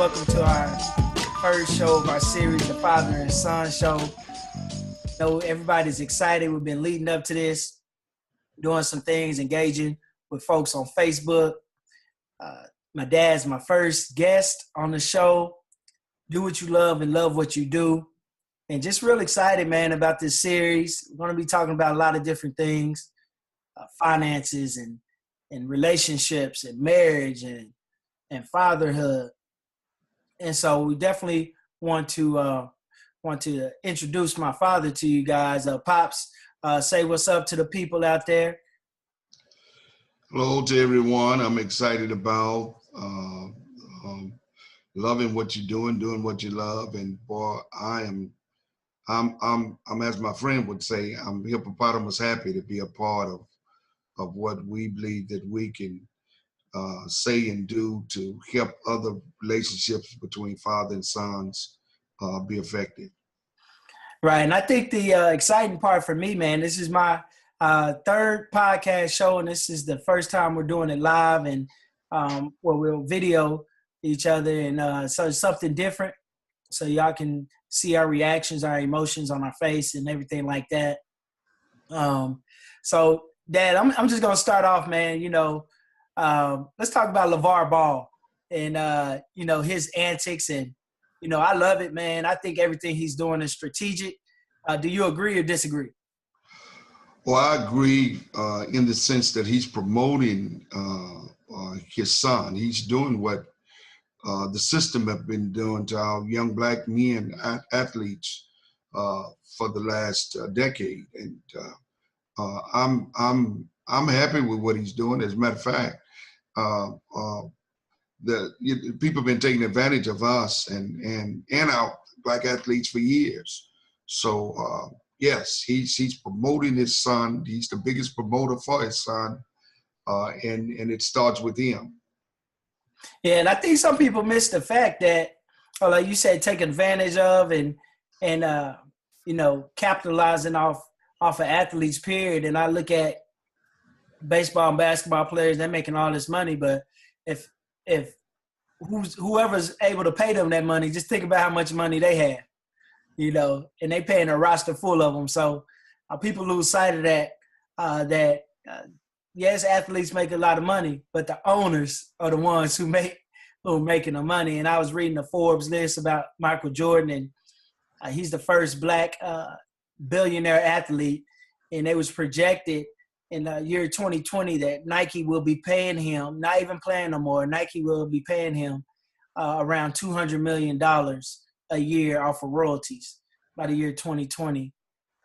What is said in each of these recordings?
welcome to our first show of our series, the Father and Son Show. You know, everybody's excited. We've been leading up to this, doing some things, engaging with folks on Facebook. My dad's my first guest on the show. Do what you love and love what you do. And just real excited, man, about this series. We're going to be talking about a lot of different things, finances and relationships and marriage and fatherhood. And so we definitely want to introduce my father to you guys. Pops, say what's up to the people out there. Hello to everyone. I'm excited about loving what you're doing what you love, and boy, I'm as my friend would say, I'm hippopotamus happy to be a part of what we believe that we can say and do to help other relationships between father and sons be effective. Right, and I think the exciting part for me, man, this is my third podcast show, and this is the first time we're doing it live, and where we'll video each other, and so it's something different, so y'all can see our reactions, our emotions on our face, and everything like that. So, Dad, I'm just gonna start off, man. You know, let's talk about LeVar Ball and you know, his antics, and you know, I love it, man. I think everything he's doing is strategic. Do you agree or disagree? Well, I agree in the sense that he's promoting his son. He's doing what the system have been doing to our young black men athletes for the last decade, and I'm happy with what he's doing. As a matter of fact, people have been taking advantage of us and our black athletes for years. So yes, he's promoting his son. He's the biggest promoter for his son, and it starts with him. Yeah, and I think some people miss the fact that, like you said, take advantage of and you know, capitalizing off of athletes, period. And I look at baseball and basketball players, they're making all this money, but if whoever's able to pay them that money, just think about how much money they have, you know, and they paying a roster full of them. So people lose sight of that, yes, athletes make a lot of money, but the owners are the ones who are making the money. And I was reading the Forbes list about Michael Jordan, and he's the first black billionaire athlete, and it was projected in the year 2020 that Nike will be paying him, not even playing no more, Nike will be paying him around $200 million a year off of royalties by the year 2020.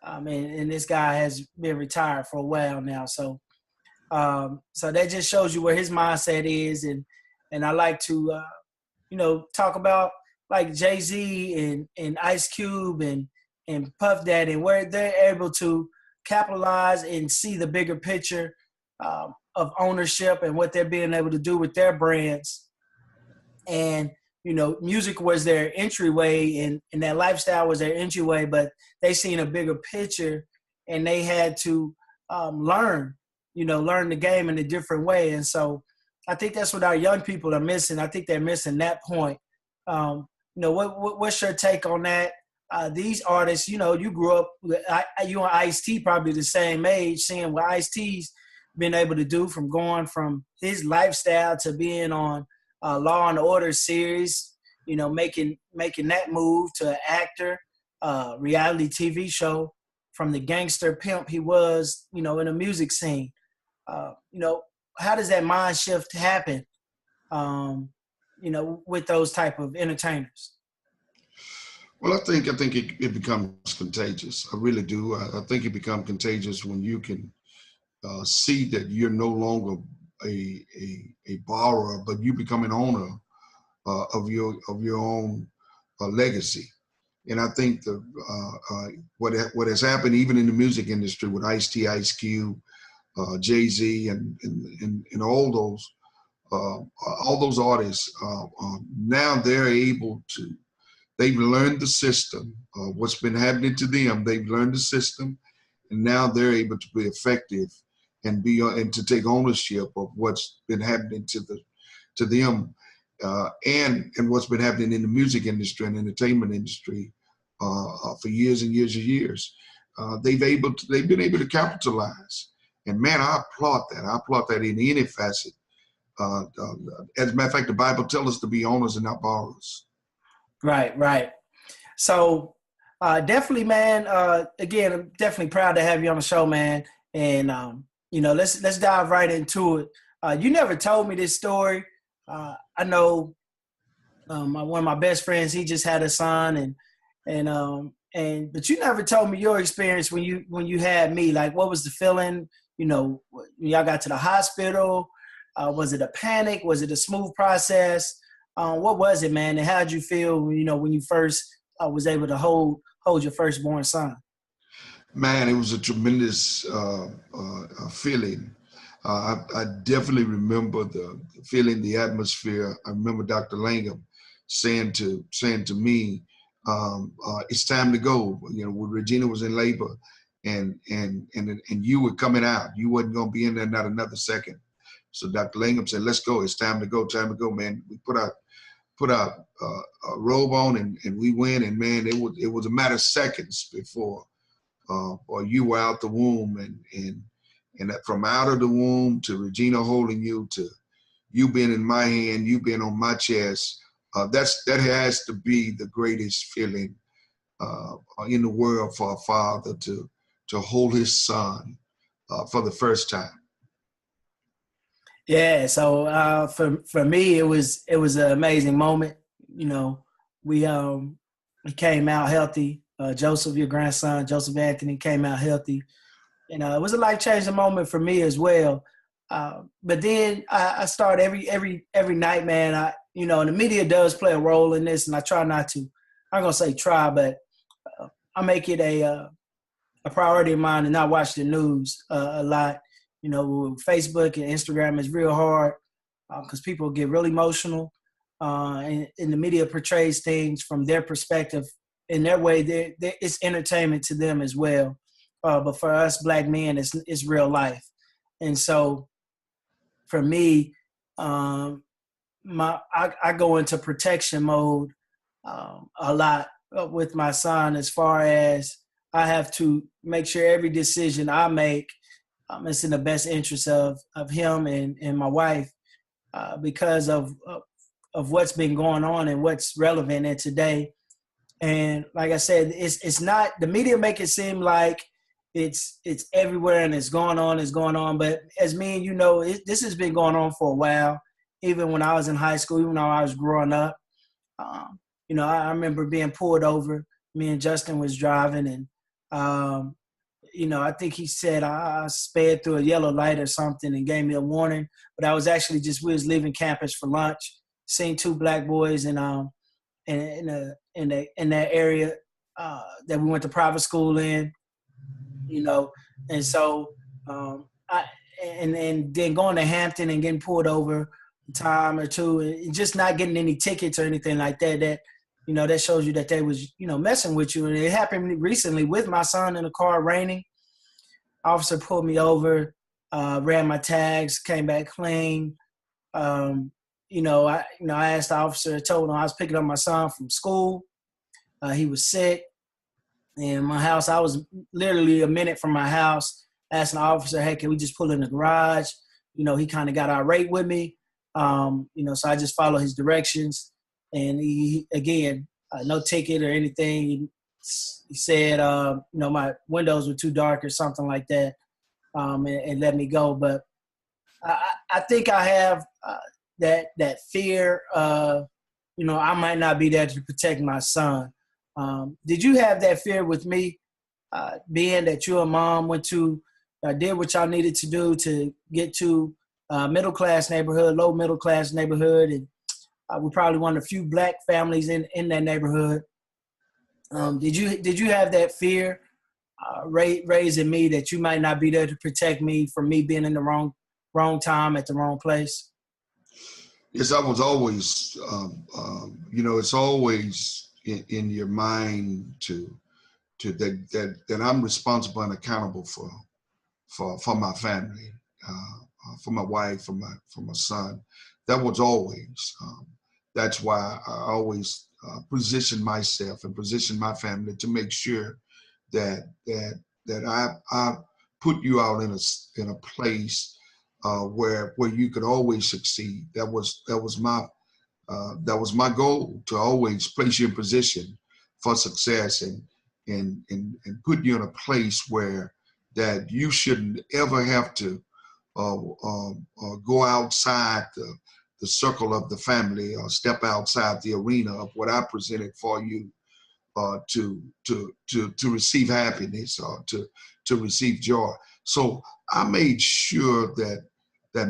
And this guy has been retired for a while now. So that just shows you where his mindset is. And I like to, you know, talk about like Jay-Z and Ice Cube and Puff Daddy, and where they're able to capitalize and see the bigger picture of ownership and what they're being able to do with their brands. And, you know, music was their entryway and that lifestyle was their entryway, but they seen a bigger picture and they had to learn the game in a different way. And so I think that's what our young people are missing. I think they're missing that point. You know, what's your take on that? These artists, you know, you grew up, you and Ice-T probably the same age, seeing what Ice-T's been able to do from going from his lifestyle to being on Law and Order series, you know, making that move to an actor, reality TV show, from the gangster pimp he was, you know, in the music scene. You know, how does that mind shift happen, you know, with those type of entertainers? Well, I think it becomes contagious. I really do. I think it becomes contagious when you can see that you're no longer a borrower, but you become an owner of your own legacy. And I think what has happened even in the music industry with Ice-T, Ice Cube, Jay-Z, and all those artists, now they're able to. They've learned the system. What's been happening to them, they've learned the system, and now they're able to be effective and to take ownership of what's been happening to them and what's been happening in the music industry and entertainment industry for years and years and years. They've been able to capitalize. And man, I applaud that. I applaud that in any facet. As a matter of fact, the Bible tells us to be owners and not borrowers. Right, right. So definitely, man. Again, I'm definitely proud to have you on the show, man. And let's dive right into it. You never told me this story. I know one of my best friends. He just had a son, but you never told me your experience when you had me. Like, what was the feeling? When y'all got to the hospital. Was it a panic? Was it a smooth process? What was it, man? And how did you feel, when you first was able to hold your firstborn son? Man, it was a tremendous feeling. I definitely remember the feeling, the atmosphere. I remember Dr. Langham saying to me, "It's time to go." When Regina was in labor, and you were coming out, you wasn't going to be in there not another second. So Dr. Langham said, "Let's go. It's time to go. Time to go, man." We put our a robe on and we went, and man, it was a matter of seconds before or you were out the womb, and that from out of the womb to Regina holding you, to you being in my hand, you being on my chest. That has to be the greatest feeling in the world for a father to hold his son for the first time. Yeah, so for me, it was an amazing moment. We came out healthy. Joseph, your grandson, Joseph Anthony, came out healthy. It was a life-changing moment for me as well. But then I start every night, man. And the media does play a role in this, and I try not to. I'm gonna say try, but I make it a priority of mine to not watch the news a lot. Facebook and Instagram is real hard because people get real emotional, and the media portrays things from their perspective. In their way, it's entertainment to them as well. But for us Black men, it's real life. And so for me, I go into protection mode a lot with my son, as far as I have to make sure every decision I make is in the best interest of him and my wife, because of what's been going on and what's relevant in today. And like I said, it's not, the media make it seem like it's everywhere and it's going on. But as me and this has been going on for a while. Even when I was in high school, even though I was growing up, I remember being pulled over. Me and Justin was driving, and I think he said I sped through a yellow light or something and gave me a warning. But I was actually we was leaving campus for lunch, seen two Black boys in that area that we went to private school in, and so and then going to Hampton and getting pulled over a time or two and just not getting any tickets or anything like that. That shows you that they was messing with you. And it happened recently with my son in the car, raining. Officer pulled me over, ran my tags, came back clean. I asked the officer, told him I was picking up my son from school. He was sick. And my house, I was literally a minute from my house, asking the officer, "Hey, can we just pull in the garage?" He kind of got irate with me. So I just followed his directions. And he, again, no ticket or anything. He said, my windows were too dark or something like that, and let me go. But I think I have that fear of, I might not be there to protect my son. Did you have that fear with me, being that you and mom went to, did what y'all needed to do to get to middle-class neighborhood, low middle-class neighborhood, and we're probably one of the few Black families in that neighborhood. Did you have that fear raised in me that you might not be there to protect me from me being in the wrong time at the wrong place? Yes, I was always, it's always in your mind to that I'm responsible and accountable for my family, for my wife, for my son. That was always. that's why I always position myself and position my family to make sure that I put you out in a place where you could always succeed. That was my goal, to always place you in position for success and put you in a place where that you shouldn't ever have to go outside the circle of the family or step outside the arena of what I presented for you to receive happiness or to receive joy. So I made sure that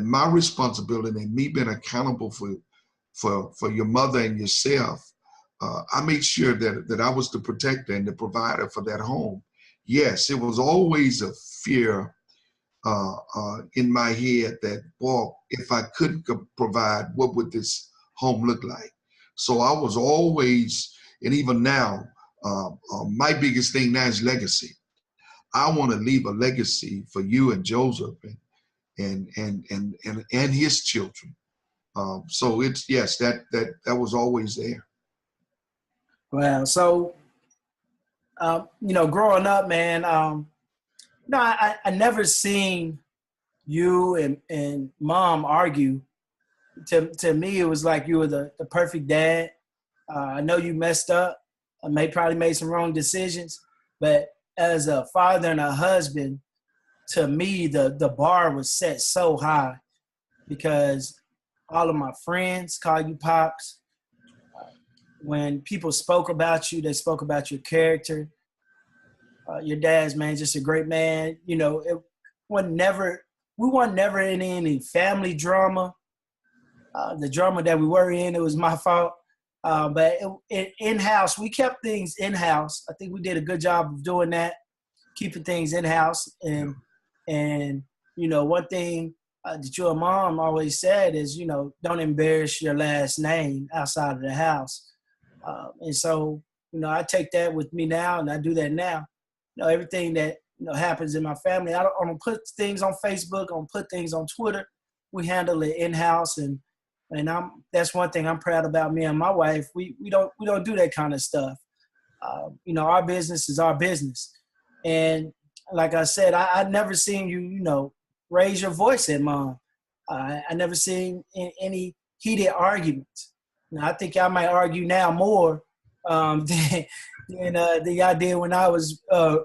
my responsibility and me being accountable for your mother and yourself, I made sure that I was the protector and the provider for that home. Yes, it was always a fear in my head that, boy, if I couldn't provide, what would this home look like? So I was always, and even now, my biggest thing now is legacy. I want to leave a legacy for you and Joseph and his children. So it's, yes, that was always there. Wow. So, growing up, man, I never seen you and mom argue. To me, it was like you were the perfect dad. I know you messed up. I probably made some wrong decisions, but as a father and a husband, to me, the bar was set so high because all of my friends call you Pops. When people spoke about you, they spoke about your character. Your dad's, man, just a great man. We weren't never in any family drama. The drama that we were in, it was my fault. But in-house, we kept things in-house. I think we did a good job of doing that, keeping things in-house. And one thing that your mom always said is, don't embarrass your last name outside of the house. And so, I take that with me now, and I do that now. Everything that, happens in my family, I don't put things on Facebook, I don't put things on Twitter. We handle it in-house, and that's one thing I'm proud about me and my wife. We don't do that kind of stuff. Our business is our business. And like I said, I never seen you, raise your voice at mom. I never seen any heated arguments. I think I might argue now more than y'all did when I was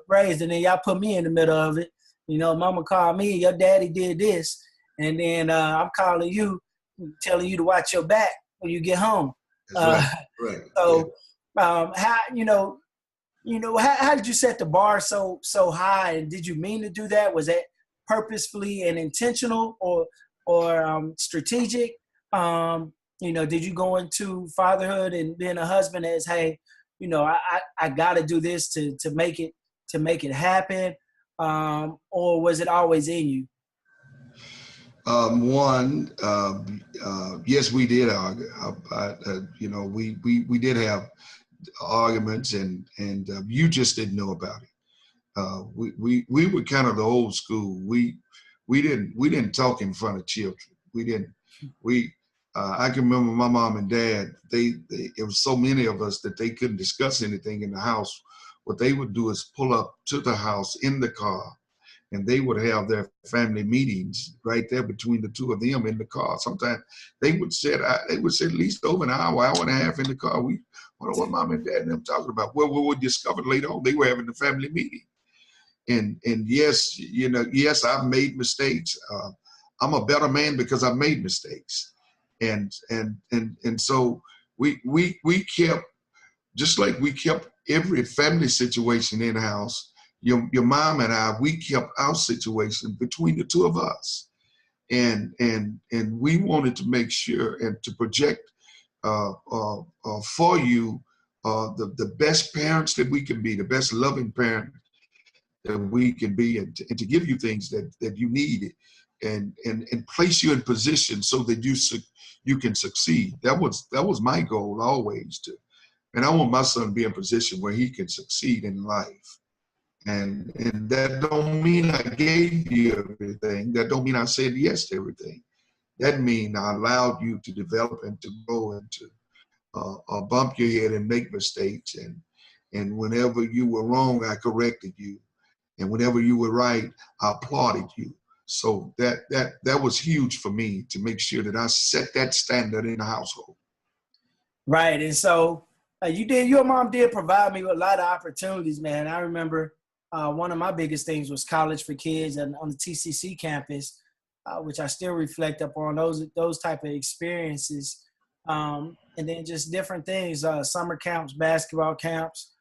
raised, and then y'all put me in the middle of it. Mama called me, your daddy did this, and then I'm calling you, telling you to watch your back when you get home. That's right. So, how how did you set the bar so high, and did you mean to do that? Was that purposefully and intentional, or strategic? Did you go into fatherhood and being a husband as, hey, I got to do this to make it happen, or was it always in you? Yes, we did argue. We did have arguments, and you just didn't know about it. We were kind of the old school. We didn't talk in front of children. I can remember my mom and dad. It was so many of us that they couldn't discuss anything in the house. What they would do is pull up to the house in the car, and they would have their family meetings right there between the two of them in the car. Sometimes they would sit at least over an hour and a half in the car. We wonder what mom and dad and them talking about. Well, we discovered later on they were having the family meeting. And yes, yes, I've made mistakes. I'm a better man because I've made mistakes. And so we kept, just like we kept every family situation in house. Your mom and I, we kept our situation between the two of us, and we wanted to make sure and to project for you the best parents that we can be, the best loving parent that we can be, and to give you things that you need, and place you in position so that you can succeed. That was my goal always, and I want my son to be in a position where he can succeed in life. And that don't mean I gave you everything. That don't mean I said yes to everything. That means I allowed you to develop and to grow and bump your head and make mistakes. And whenever you were wrong, I corrected you. And whenever you were right, I applauded you. So that was huge for me, to make sure that I set that standard in the household. Right. And so your mom did provide me with a lot of opportunities, man. I remember one of my biggest things was college for kids and on the TCC campus, which I still reflect upon those type of experiences. And then just different things, summer camps, basketball camps,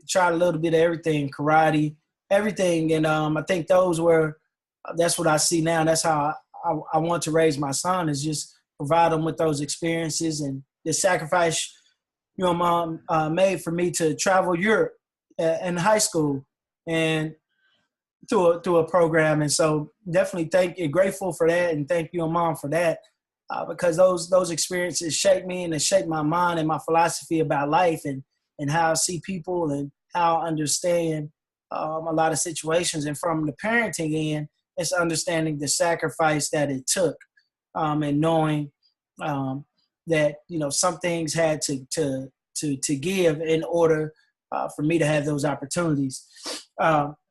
tried a little bit of everything, karate, everything. And I think that's what I see now. That's how I want to raise my son, is just provide him with those experiences and the sacrifice, mom made for me to travel Europe in high school and through a program. And so definitely grateful for that, and thank you, mom, for that, because those experiences shaped me, and it shaped my mind and my philosophy about life and how I see people and how I understand a lot of situations. And from the parenting end, it's understanding the sacrifice that it took, and knowing that some things had to give in order for me to have those opportunities.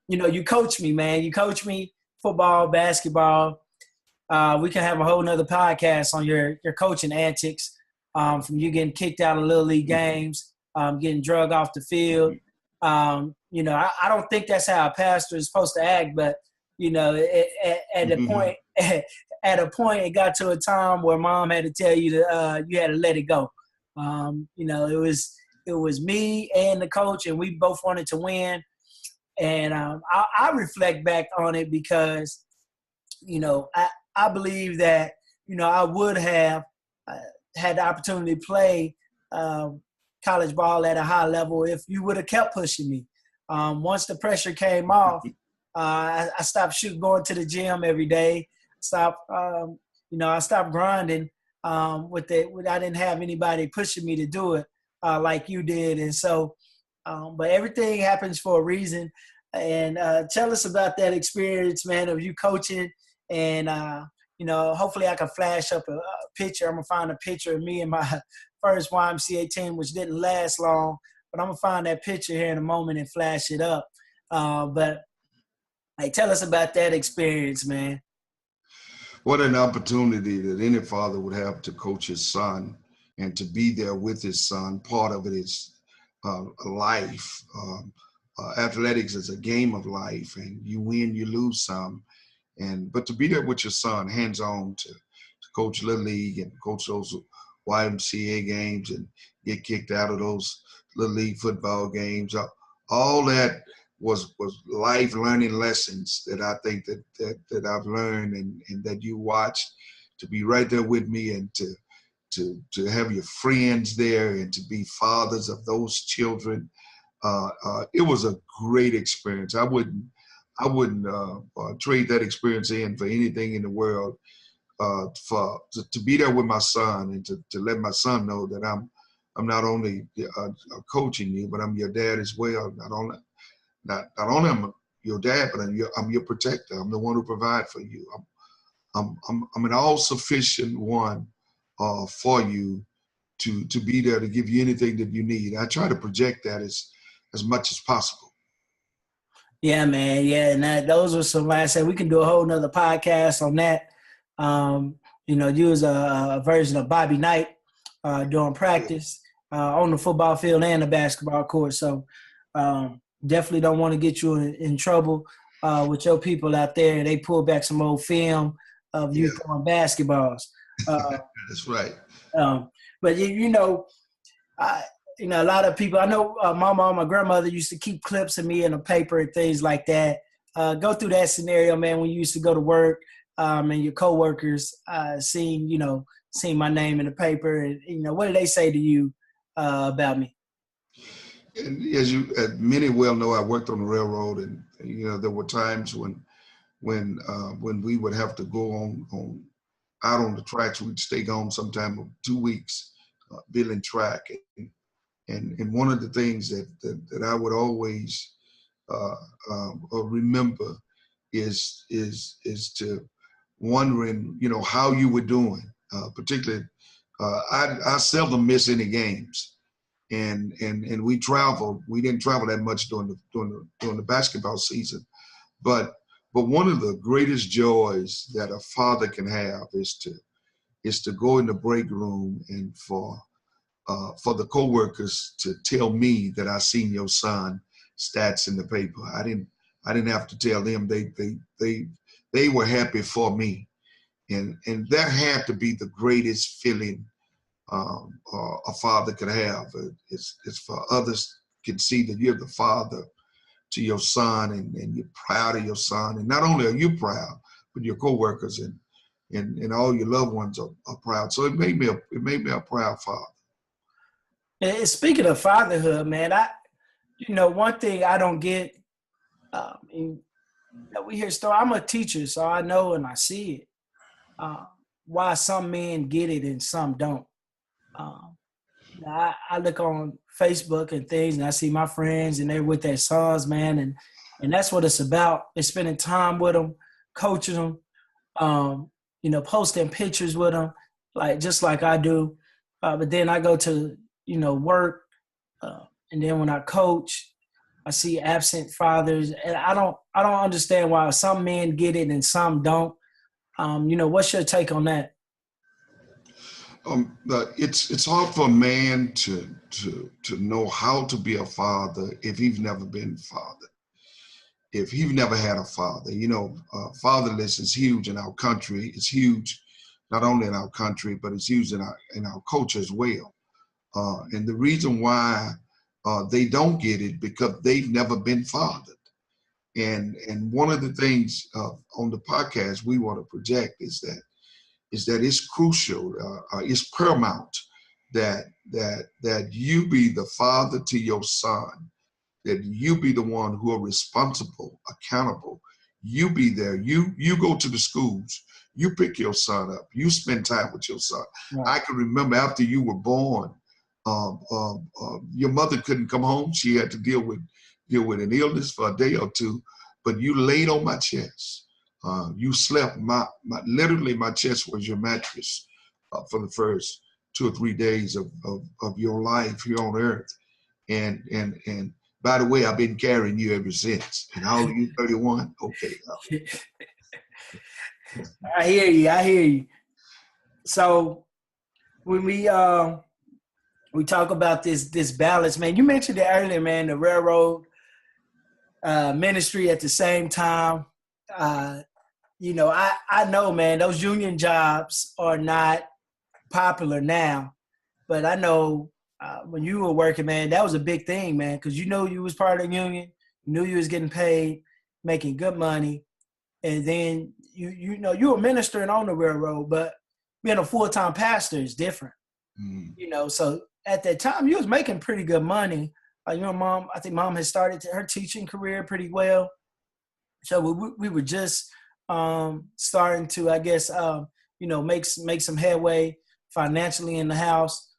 You coach me, man. You coach me football, basketball. We can have a whole nother podcast on your coaching antics, from you getting kicked out of Little League games, getting drug off the field. I don't think that's how a pastor is supposed to act, but at a point, it got to a time where mom had to tell you that you had to let it go. It was me and the coach, and we both wanted to win. And I reflect back on it because, I believe that, I would have had the opportunity to play college ball at a high level if you would have kept pushing me. Once the pressure came off, I stopped going to the gym every day. I stopped grinding I didn't have anybody pushing me to do it like you did. And so, but everything happens for a reason. And tell us about that experience, man, of you coaching. And, hopefully I can flash up a picture. I'm going to find a picture of me and my first YMCA team, which didn't last long. But I'm going to find that picture here in a moment and flash it up. But hey, tell us about that experience, man. What an opportunity that any father would have to coach his son and to be there with his son. Part of it is life. Athletics is a game of life, and you win, you lose some. But to be there with your son, hands-on, to coach Little League and coach those YMCA games and get kicked out of those Little League football games, all that was life learning lessons that I think that I've learned and that you watched, to be right there with me and to have your friends there and to be fathers of those children. It was a great experience. I wouldn't trade that experience in for anything in the world. To be there with my son and to let my son know that I'm not only coaching you, but I'm your dad as well. Not only am I your dad, but I'm your protector. I'm the one who provides for you. I'm an all-sufficient one for you to be there to give you anything that you need. I try to project that as much as possible. Yeah, man. Yeah, and those were some. Like I said, we can do a whole nother podcast on that. You was a version of Bobby Knight during practice on the football field and the basketball court. So. Definitely don't want to get you in trouble with your people out there. They pull back some old film of you throwing basketballs. That's right. But a lot of people. I know my mom, my grandmother used to keep clips of me in the paper and things like that. Go through that scenario, man, when you used to go to work and your coworkers seeing my name in the paper, and what did they say to you about me? And as many well know, I worked on the railroad, and there were times when we would have to go on out on the tracks. We'd stay gone sometime 2 weeks, building track, and one of the things that I would always remember is to wondering how you were doing, particularly I seldom miss any games, and we traveled. We didn't travel that much during the basketball season, but one of the greatest joys that a father can have is to go in the break room and for the coworkers to tell me that I seen your son stats in the paper. I didn't have to tell them. They were happy for me, and that had to be the greatest feeling a father could have. It's for others can see that you're the father to your son, and you're proud of your son. And not only are you proud, but your coworkers and all your loved ones are proud. So it made me a proud father. And speaking of fatherhood, man, one thing I don't get, we hear stories. I'm a teacher, so I know and I see it. Why some men get it and some don't. I look on Facebook and things, and I see my friends, and they're with their sons, man, and that's what it's about. It's spending time with them, coaching them, posting pictures with them, just like I do. But then I go to work, and then when I coach, I see absent fathers, and I don't understand why some men get it and some don't. What's your take on that? It's hard for a man to know how to be a father if he's never been fathered, if he's never had a father. Fatherless is huge in our country. It's huge not only in our country, but it's huge in our culture as well. And the reason why they don't get it because they've never been fathered. And one of the things on the podcast we want to project is that it's crucial, it's paramount that you be the father to your son, that you be the one who are responsible, accountable. You be there. You go to the schools. You pick your son up. You spend time with your son. Right. I can remember after you were born, your mother couldn't come home. She had to deal with an illness for a day or two, but you laid on my chest. You slept. Literally, my chest was your mattress for the first 2 or 3 days of your life here on earth. And by the way, I've been carrying you ever since. And how old are you? 31? Okay. I hear you. So when we talk about this balance, man, you mentioned it earlier, man, the railroad ministry at the same time. I know, man, those union jobs are not popular now, but I know when you were working, man, that was a big thing, man, because you was part of the union, you knew you was getting paid, making good money, and then you were ministering on the railroad, but being a full-time pastor is different. So at that time, you was making pretty good money. Mom, I think mom had started her teaching career pretty well. So we were just starting to, I guess, make some headway financially in the house.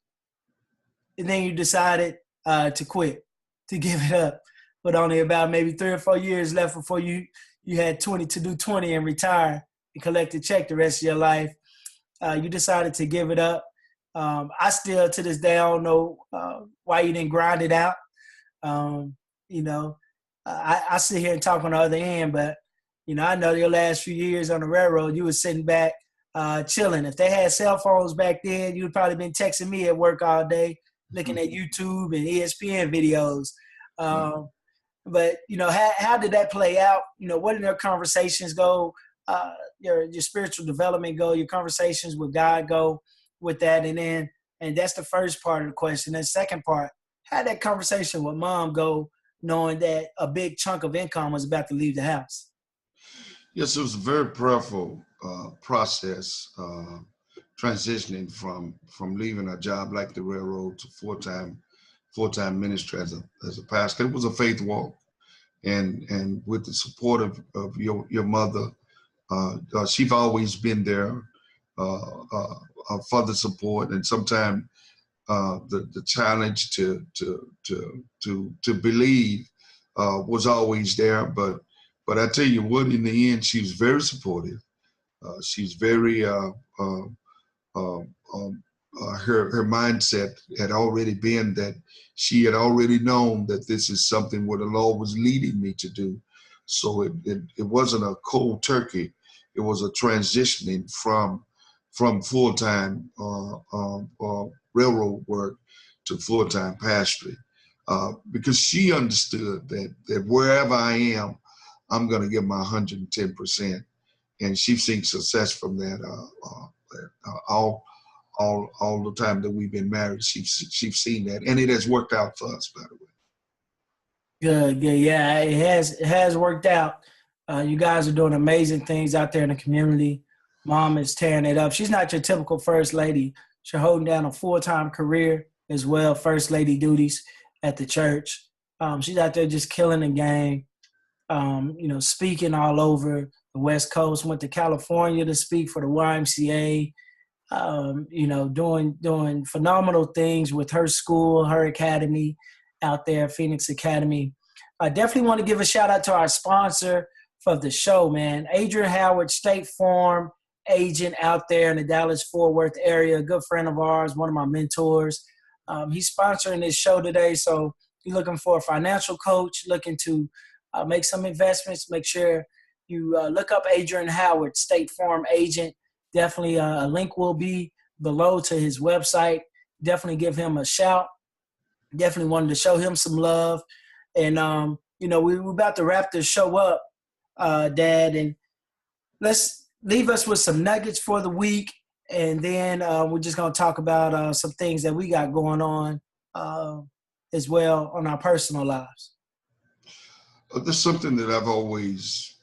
And then you decided to quit, to give it up. But only about maybe 3 or 4 years left before you had 20 and retire and collect a check the rest of your life. You decided to give it up. I still, to this day, I don't know why you didn't grind it out. I sit here and talk on the other end, but, I know your last few years on the railroad, you were sitting back chilling. If they had cell phones back then, you'd probably been texting me at work all day, looking at YouTube and ESPN videos. But, how did that play out? What did their conversations go? Your spiritual development go? Your conversations with God go with that? And that's the first part of the question. And the second part, how did that conversation with mom go, knowing that a big chunk of income was about to leave the house? Yes, it was a very prayerful process, transitioning from leaving a job like the railroad to full-time ministry as a pastor. It was a faith walk, and with the support of your mother, she's always been there for the support, and sometimes the challenge to believe was always there. But I tell you what, in the end, she was very supportive. She's very her mindset had already been that she had already known that this is something where the Lord was leading me to do. So it wasn't a cold turkey. It was a transitioning from full-time railroad work to full-time pastoring, because she understood that wherever I am, I'm going to give my 110%, and she's seen success from that. All the time that we've been married, she's seen that, and it has worked out for us, by the way. Good. Yeah, it has worked out. You guys are doing amazing things out there in the community. Mom is tearing it up. She's not your typical first lady. She's holding down a full-time career as well, first lady duties at the church. She's out there just killing the game, speaking all over the West Coast. Went to California to speak for the YMCA, doing phenomenal things with her school, her academy out there, Phoenix Academy. I definitely want to give a shout out to our sponsor for the show, man. Adrian Howard, State Farm agent out there in the Dallas-Fort Worth area, a good friend of ours, one of my mentors. He's sponsoring this show today. So you're looking for a financial coach, looking to make some investments, make sure you look up Adrian Howard, State Farm agent. Definitely a link will be below to his website. Definitely give him a shout. Definitely wanted to show him some love. And, we're about to wrap this show up, Dad. And let's leave us with some nuggets for the week. And then we're just going to talk about some things that we got going on as well on our personal lives. There's something that I've always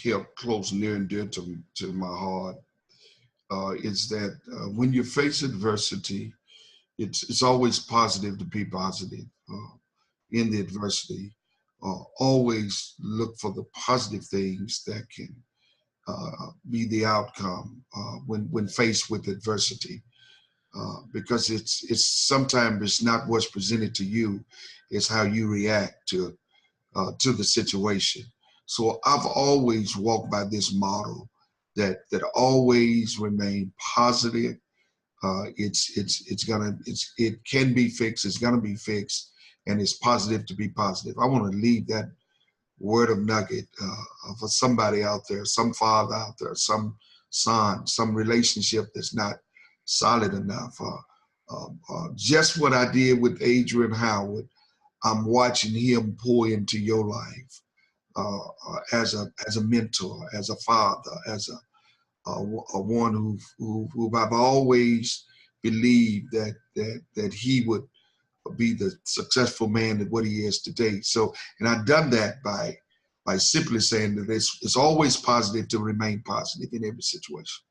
kept close, near and dear to my heart, is that when you face adversity, it's always positive to be positive in the adversity. Always look for the positive things that can be the outcome when faced with adversity, because it's sometimes it's not what's presented to you, it's how you react to the situation. So I've always walked by this model that always remain positive. It can be fixed. It's gonna be fixed, and it's positive to be positive. I want to leave that word of nugget for somebody out there, some father out there, some son, some relationship that's not solid enough. Just what I did with Adrian Howard, I'm watching him pour into your life as a mentor, as a father, as a one who I've always believed that he would be the successful man that what he is today. So, and I've done that by simply saying that it's always positive to remain positive in every situation.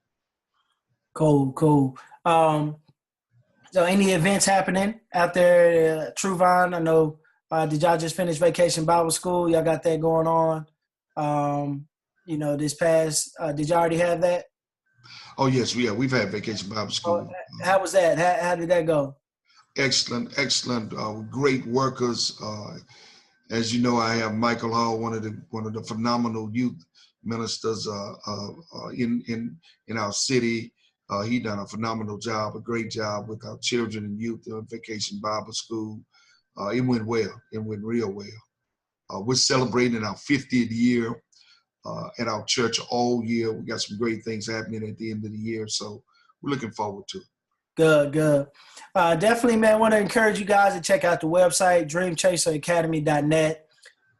Cool. So any events happening out there, Truvon? I know, did y'all just finish Vacation Bible School? Y'all got that going on? This past, did y'all already have that? Oh, yes, we've had Vacation Bible School. How was that? How did that go? Excellent. Great workers. As you know, I have Michael Hall, one of the phenomenal youth ministers in our city. He done a phenomenal job, a great job with our children and youth on Vacation Bible School. It went well. It went real well. We're celebrating our 50th year at our church all year. We got some great things happening at the end of the year, so we're looking forward to it. Good. Definitely, man, I want to encourage you guys to check out the website, dreamchaseracademy.net.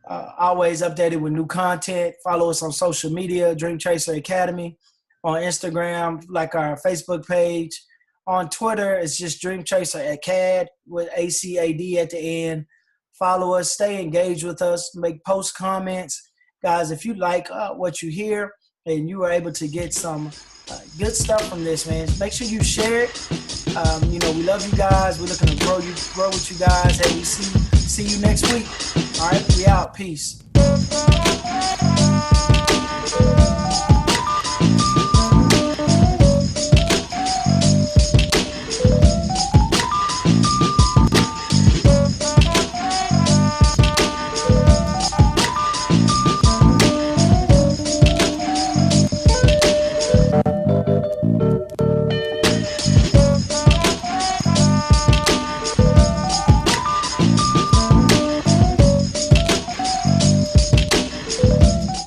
Always updated with new content. Follow us on social media, Dreamchaser Academy. On Instagram, like our Facebook page. On Twitter, it's just Dreamchaser Acad with ACAD at the end. Follow us, stay engaged with us, make post comments. Guys, if you like what you hear and you are able to get some good stuff from this, man, make sure you share it. We love you guys. We're looking to grow with you guys. Hey, we see you next week. All right, we out. Peace.